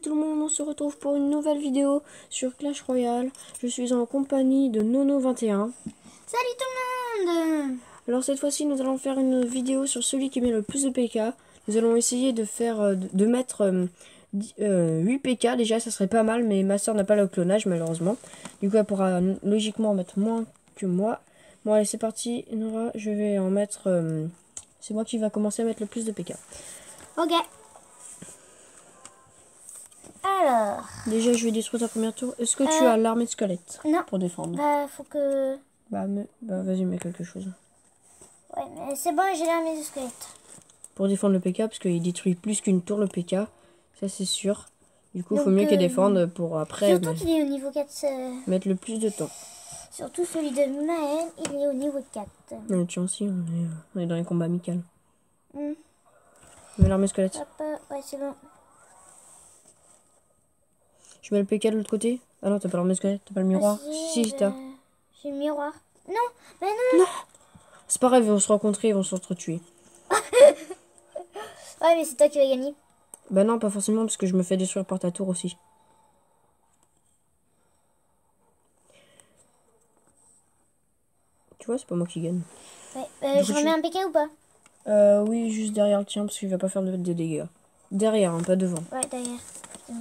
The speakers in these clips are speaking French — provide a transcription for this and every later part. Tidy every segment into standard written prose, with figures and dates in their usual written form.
tout le monde, on se retrouve pour une nouvelle vidéo sur Clash Royale. Je suis en compagnie de Nono21. Salut tout le monde! Alors cette fois-ci, nous allons faire une vidéo sur celui qui met le plus de PK. Nous allons essayer de faire de mettre 8 PK. Déjà, ça serait pas mal, mais ma soeur n'a pas le clonage malheureusement. Du coup, elle pourra logiquement en mettre moins que moi. Bon, allez, c'est parti. Nora, je vais en mettre... c'est moi qui va commencer à mettre le plus de PK. Ok. Alors... Déjà, je vais détruire ta première tour. Est-ce que tu as l'armée de squelettes non. pour défendre? Bah, faut que... Bah vas-y, mets quelque chose. Ouais, mais c'est bon, j'ai l'armée de squelettes. Pour défendre le PK, parce qu'il détruit plus qu'une tour le PK. Ça, c'est sûr. Du coup, il Donc, faut mieux qu'il défende pour après surtout qu'il est au niveau 4. mettre le plus de temps. Surtout celui de Maël, il est au niveau 4. Ouais, tiens, aussi, on est dans les combats amicaux. Mm. Mets l'armée squelette. Hop, ouais, c'est bon. Je mets le PK de l'autre côté. Ah non, t'as pas l'armée squelette, t'as pas le miroir. Si, t'as. J'ai le miroir. Non, mais non. Non. C'est pas grave, ils vont se rencontrer, ils vont s'entretuer. Ouais, mais c'est toi qui vas gagner. Bah non, pas forcément, parce que je me fais détruire par ta tour aussi. Tu vois, c'est pas moi qui gagne. Ouais, je remets un PK ou pas? Oui, juste derrière le tien, parce qu'il va pas faire de dégâts. Derrière, hein, pas devant. Ouais, derrière.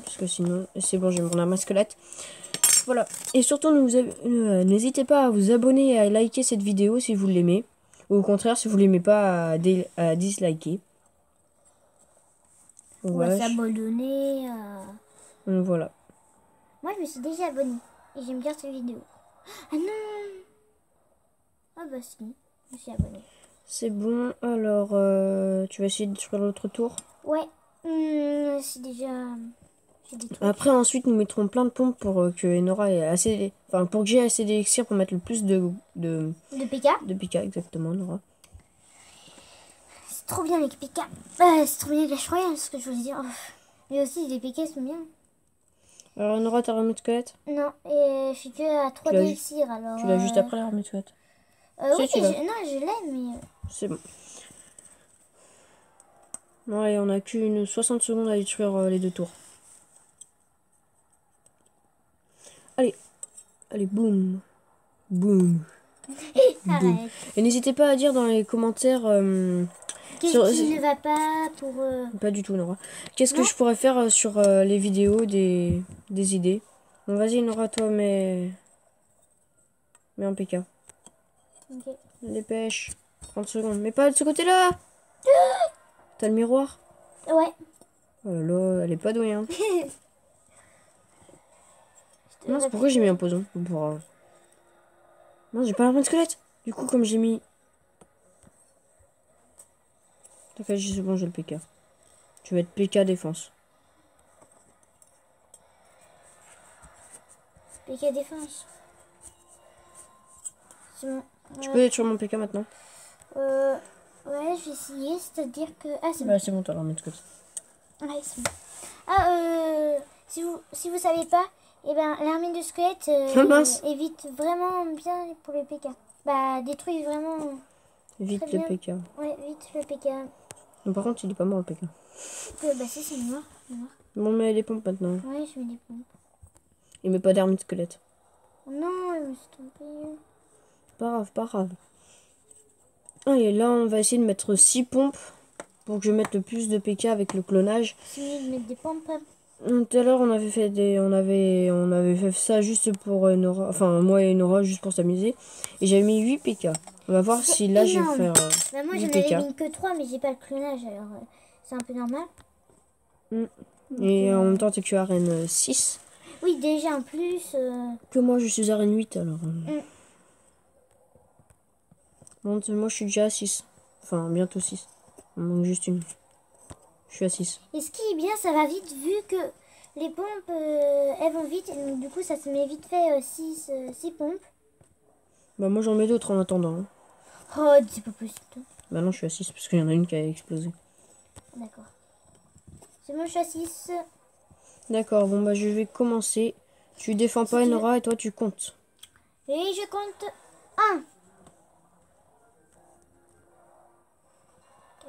Parce que sinon, c'est bon, j'ai mon arme à squelette. Voilà. Et surtout, n'hésitez pas à vous abonner et à liker cette vidéo si vous l'aimez. Ou au contraire, si vous l'aimez pas, à disliker. On va s'abonner. Voilà. Moi, je me suis déjà abonnée. Et j'aime bien cette vidéo. Ah non! Ah bah si, je me suis abonnée. C'est bon. Alors, tu vas essayer de détruire l'autre tour? Ouais. C'est déjà... J'ai des trucs. Après, ensuite, nous mettrons plein de pompes pour que Enora ait assez... Enfin, pour que j'ai assez d'élixir pour mettre le plus de PK? De PK, exactement, Nora. C'est trop bien les PK. C'est trop bien Clash Royale, ce que je voulais dire. Mais aussi, les PK sont bien. Alors, Nora, t'as l'armée de squelette? Non, et je suis que à 3 d'élixir, alors... Tu l'as juste après l'armée de squelette? Oui, non, je l'ai, mais... C'est bon. Ouais, on a qu'une 60 secondes à détruire les deux tours. Allez. Allez, boum. Boum. Arrête. Et n'hésitez pas à dire dans les commentaires... Qu'est-ce qui ne va pas pour... Pas du tout, Nora. Qu'est-ce que je pourrais faire sur les vidéos, des idées? Bon, vas-y, Nora, toi, mets un PK. Ok. Dépêche. 30 secondes. Mais pas de ce côté-là. T'as le miroir? Ouais. Oh là là, elle est pas douée, hein. Mince, pourquoi j'ai mis un poison? Non, j'ai pas l'armée de squelette. Du coup, comme j'ai mis... T'inquiète, c'est bon, j'ai le PK. Tu vas être PK défense. PK défense. C'est bon. Tu peux détruire mon PK maintenant? Ouais, je vais essayer, c'est-à-dire que... Ah, c'est bon. Bah, c'est bon, t'as l'armée de squelette. Ouais, c'est bon. Ah, si vous savez pas, eh ben, l'armée de squelette évite vraiment bien pour le PK. Bah, détruit vraiment... Vite le PK. Ouais, vite le PK. Non, par contre, il est pas mort le PK. Bah, si, c'est noir. Bon, mais les pompes maintenant. Ouais, je mets des pompes. Il met pas d'armée de squelette. Non, je me suis trompée. Pas grave, pas grave. Ah, et là, on va essayer de mettre 6 pompes pour que je mette le plus de PK avec le clonage. Essayer de mettre des pompes. Tout à l'heure, on avait fait ça juste pour Nora, enfin moi et Nora juste pour s'amuser. Et j'avais mis 8 PK. On va voir si là je vais faire bah, moi, 8 j'en PK. avais mis que 3, mais j'ai pas le clonage, alors c'est un peu normal. Et en même temps, t'es que arène 6. Oui, déjà en plus. Que moi, je suis arène 8 alors. Bon, moi, je suis déjà à 6. Enfin, bientôt 6. Il manque juste une. Je suis à 6. Et ce qui est bien, ça va vite vu que les pompes, elles vont vite. Et donc, du coup, ça se met vite fait 6 pompes. Bah, moi, j'en mets d'autres en attendant. Hein. Oh, c'est pas possible. Bah non, je suis à 6 parce qu'il y en a une qui a explosé. D'accord. C'est bon, je suis à 6. D'accord, bon, bah, je vais commencer. Tu défends pas, Nora, et toi, tu comptes. Et je compte 1.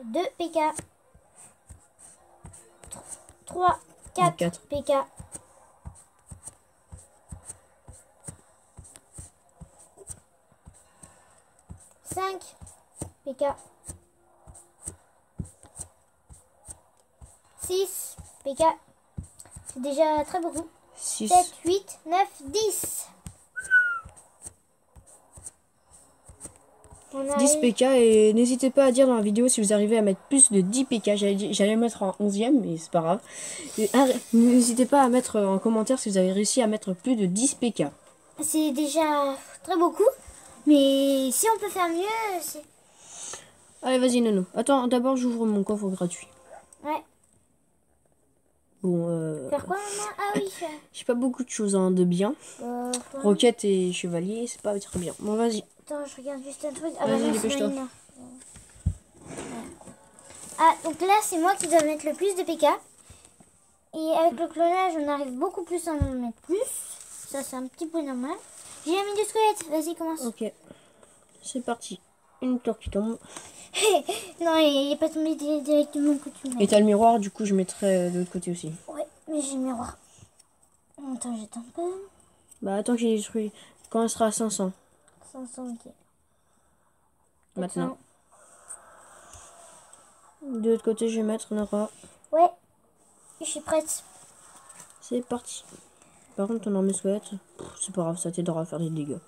2 PK. 3. 4 4. PK. 5 PK. 6 PK. C'est déjà très beaucoup. 6. 7, 8, 9, 10. On 10 arrive. PK et n'hésitez pas à dire dans la vidéo si vous arrivez à mettre plus de 10 PK. J'allais mettre en 11e mais c'est pas grave. N'hésitez pas à mettre en commentaire si vous avez réussi à mettre plus de 10 PK. C'est déjà très beaucoup. Mais si on peut faire mieux, c'est... Allez vas-y Nono. Attends, d'abord j'ouvre mon coffre gratuit. Ouais. Bon, Faire quoi maman? Ah oui. j'ai pas beaucoup de choses hein, de bien. Roquette et chevalier, c'est pas très bien. Bon vas-y. Attends, je regarde juste un truc. Vas-y, non, dépêche-toi. c'est Marina. Ah, donc là, c'est moi qui dois mettre le plus de PK. Et avec le clonage, on arrive beaucoup plus à en mettre plus. Ça, c'est un petit peu normal. J'ai mis du squelette. Vas-y, commence. Ok. C'est parti. Une fleur qui tombe. Non, il n'est pas tombé directement que tu mets. Et t'as le miroir, du coup je mettrai de l'autre côté aussi. Ouais, mais j'ai le miroir. Attends, j'éteins un peu. Bah attends qu'il détruit. Quand elle sera à 500. 500, ok. Maintenant. De l'autre côté je vais mettre Nora. Ouais, je suis prête. C'est parti. Par contre ton armée squelette, c'est pas grave, ça t'aidera à faire des dégâts.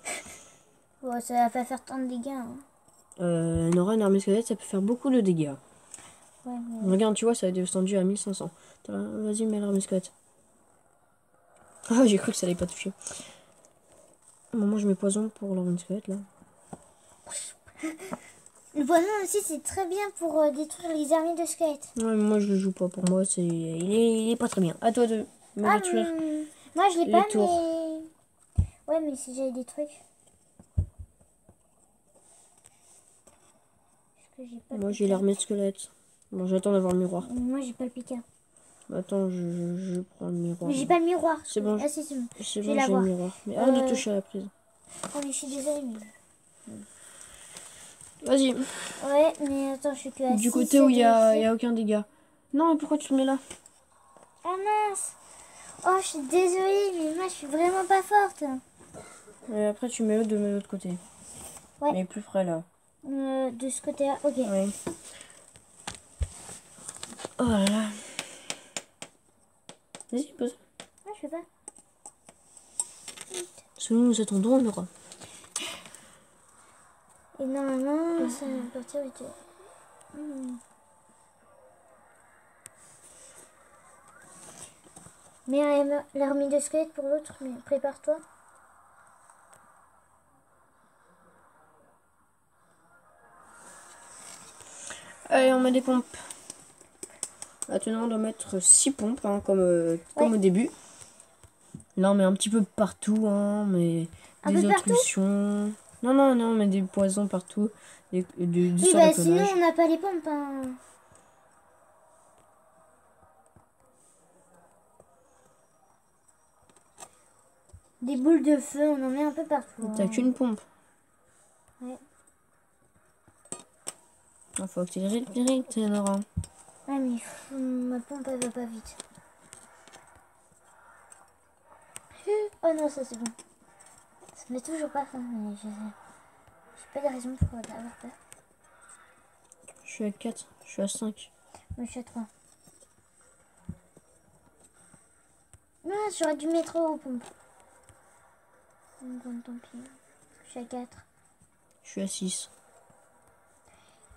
Bon, ça va pas faire tant de dégâts. Hein. Nora, une armée squelette, ça peut faire beaucoup de dégâts. Ouais, mais... Regarde, tu vois, ça a descendu à 1500. Vas-y, mets l'armée squelette. Ah, j'ai cru que ça allait pas toucher. Moi, je mets poison pour l'armée squelette, là. Le poison aussi, c'est très bien pour détruire les armées de squelettes. Ouais, mais moi, je le joue pas. Pour moi, il est pas très bien. À toi de me détruire. Moi, je l'ai pas, tours. mais... Ouais, mais si j'avais des trucs... Moi, j'ai l'armée de squelette. Bon, j'attends d'avoir le miroir. Moi, j'ai pas le piqueur. Attends, je prends le miroir. Mais j'ai pas le miroir. C'est bon. Ah, si, c'est bon. C'est Je bon, vais j'ai le l'avoir. miroir. Mais arrête de toucher à la prise. Oh, mais je suis désolée, mais... Vas-y. Ouais, mais attends, je suis que à Du 6, côté où il y 7, a aucun dégât. Non, mais pourquoi tu le mets là? Ah mince. Oh, je suis désolée, mais moi, je suis vraiment pas forte. Et après, tu mets l'autre de l'autre côté. Ouais. Mais plus près là. De ce côté-là, ok. Ouais. Oh là là. Vas-y, pose. Ouais, je fais pas. Selon nous attendons, on aura. Et normalement, ça va partir vite. Mais l'armée de squelette pour l'autre, mais prépare-toi. Allez, on met des pompes. Maintenant, on doit mettre 6 pompes, hein, comme au début. Là, on met un petit peu partout, hein, mais des obstructions. Non, on met des poisons partout. Du oui, bah sinon, on n'a pas les pompes. Hein. Des boules de feu, on en met un peu partout. T'as qu'une pompe. Ouais. Il faut accélérer le vite, Laura. Ouais, mais ma pompe, elle va pas vite. Oh non, ça c'est bon. Ça me met toujours pas faim, mais j'ai pas de raison pour avoir peur. Je suis à 4, je suis à 5. Moi, je suis à 3. Non, j'aurais dû mettre aux pompes. Tant pis. Je suis à 4. Je suis à 6.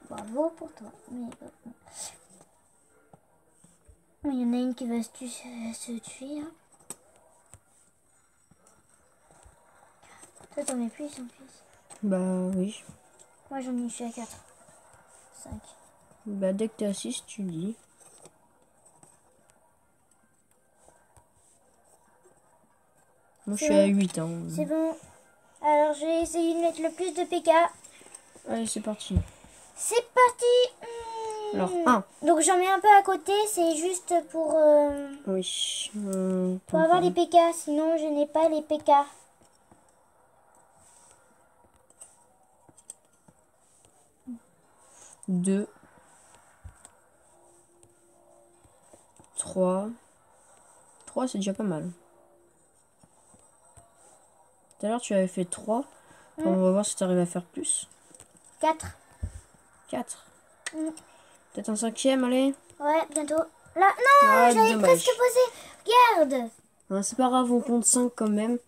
Bravo pour toi. Mais il y en a une qui va se tuer. Hein. Toi, t'en mets plus en plus. Bah oui. Moi, je suis à 4. 5. Bah dès que t'es à 6, tu le dis. Moi, je suis à 8. Hein. C'est bon. Alors, je vais essayer de mettre le plus de PK. Allez, c'est parti. C'est parti. Alors, 1. Donc, j'en mets un peu à côté. C'est juste pour... Oui. pour avoir les PK. Sinon, je n'ai pas les PK. « 2, 3, 3, c'est déjà pas mal. Tout à l'heure, tu avais fait 3. On va voir si tu arrives à faire plus. 4. 4. Peut-être un 5e, allez. Ouais, bientôt. Là, non, j'avais presque posé. Regarde. Hein, c'est pas grave, on compte 5 quand même.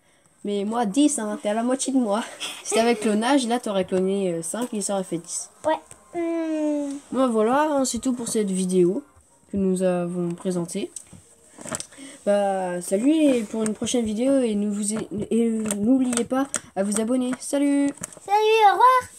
Mais moi, 10, hein, t'es à la moitié de moi. Si t'avais clonage, là, t'aurais cloné 5 et ça aurait fait 10. Ouais. Bon, voilà, hein, c'est tout pour cette vidéo que nous avons présentée. Bah, salut et pour une prochaine vidéo et n'oubliez pas à vous abonner. Salut! Salut, au revoir!